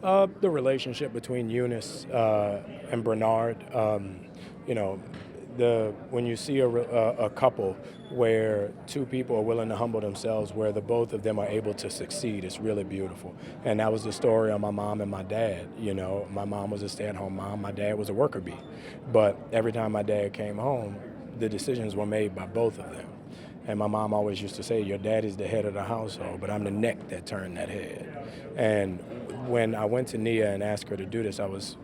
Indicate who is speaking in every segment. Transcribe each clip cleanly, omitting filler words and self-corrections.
Speaker 1: The relationship between Eunice and Bernard, you know, when you see a couple where two people are willing to humble themselves, where the both of them are able to succeed, it's really beautiful. And that was the story of my mom and my dad. You know, my mom was a stay-at-home mom, my dad was a worker bee. But every time my dad came home, the decisions were made by both of them. And my mom always used to say, your dad is the head of the household, but I'm the neck that turned that head. And when I went to Nia and asked her to do this, I was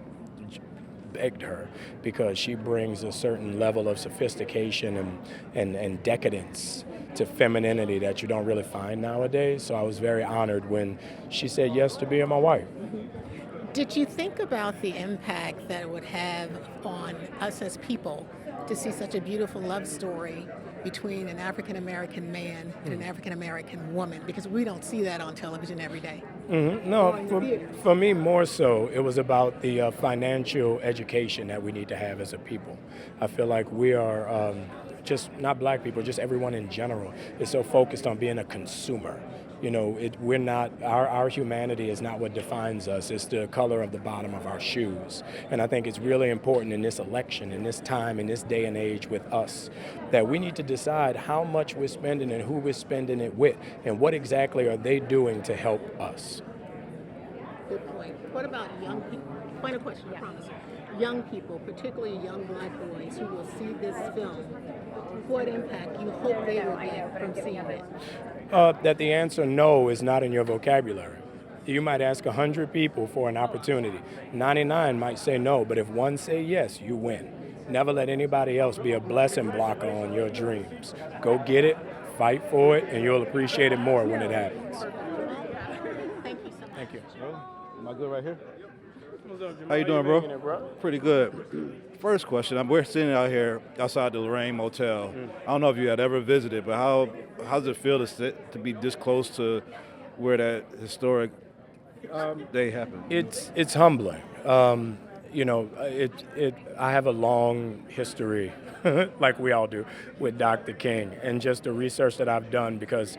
Speaker 1: begged her because she brings a certain level of sophistication and decadence to femininity that you don't really find nowadays. So I was very honored when she said yes to being my wife.
Speaker 2: Did you think about the impact that it would have on us as people to see such a beautiful love story between an African American man and an African American woman? Because we don't see that on television every day.
Speaker 1: No, for me more so, it was about the financial education that we need to have as a people. I feel like we are just not black people, just everyone in general is so focused on being a consumer. You know, we're not, our humanity is not what defines us. It's the color of the bottom of our shoes. And I think it's really important in this election, in this time, in this day and age with us, that we need to decide how much we're spending and who we're spending it with, and what exactly are they doing to help us.
Speaker 2: Good point. What about young people? Final question, I promise. Young people, particularly young black boys who will see this film, what impact you hope they will get from seeing it?
Speaker 1: That the answer no is not in your vocabulary. You might ask 100 people for an opportunity. 99 might say no, but if one say yes, you win. Never let anybody else be a blessing blocker on your dreams. Go get it, fight for it, and you'll appreciate it more when it happens.
Speaker 2: Thank you so much.
Speaker 1: Thank you.
Speaker 3: Am I good right here?
Speaker 1: What's up, Jamal?
Speaker 3: How you doing, bro?
Speaker 1: Making it, bro?
Speaker 3: Pretty good. First question, we're sitting out here outside the Lorraine Motel. I don't know if you had ever visited, but how does it feel to be this close to where that historic day happened?
Speaker 1: It's humbling. You know, I have a long history, like we all do, with Dr. King, and just the research that I've done because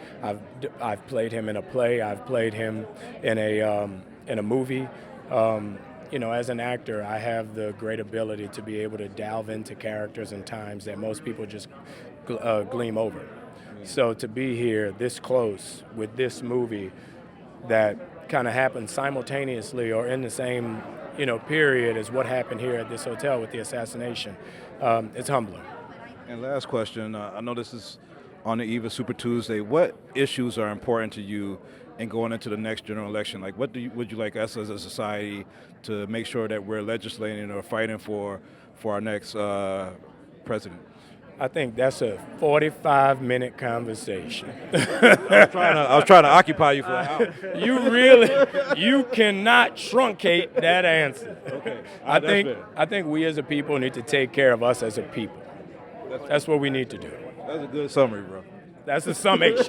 Speaker 1: I've played him in a play, I've played him in a movie. You know, as an actor, I have the great ability to be able to delve into characters and times that most people just gleam over. So to be here this close with this movie that kind of happened simultaneously or in the same, you know, period as what happened here at this hotel with the assassination, it's humbling.
Speaker 3: And last question, I know this is on the eve of Super Tuesday. What issues are important to you in going into the next general election? Like, what would you like us as a society to make sure that we're legislating or fighting for our next president?
Speaker 1: I think that's a 45-minute conversation.
Speaker 3: I was trying to occupy you for an hour.
Speaker 1: You cannot truncate that answer.
Speaker 3: Okay.
Speaker 1: I think we as a people need to take care of us as a people. That's what we need to do.
Speaker 3: That's a good summary, bro.
Speaker 1: That's a summation.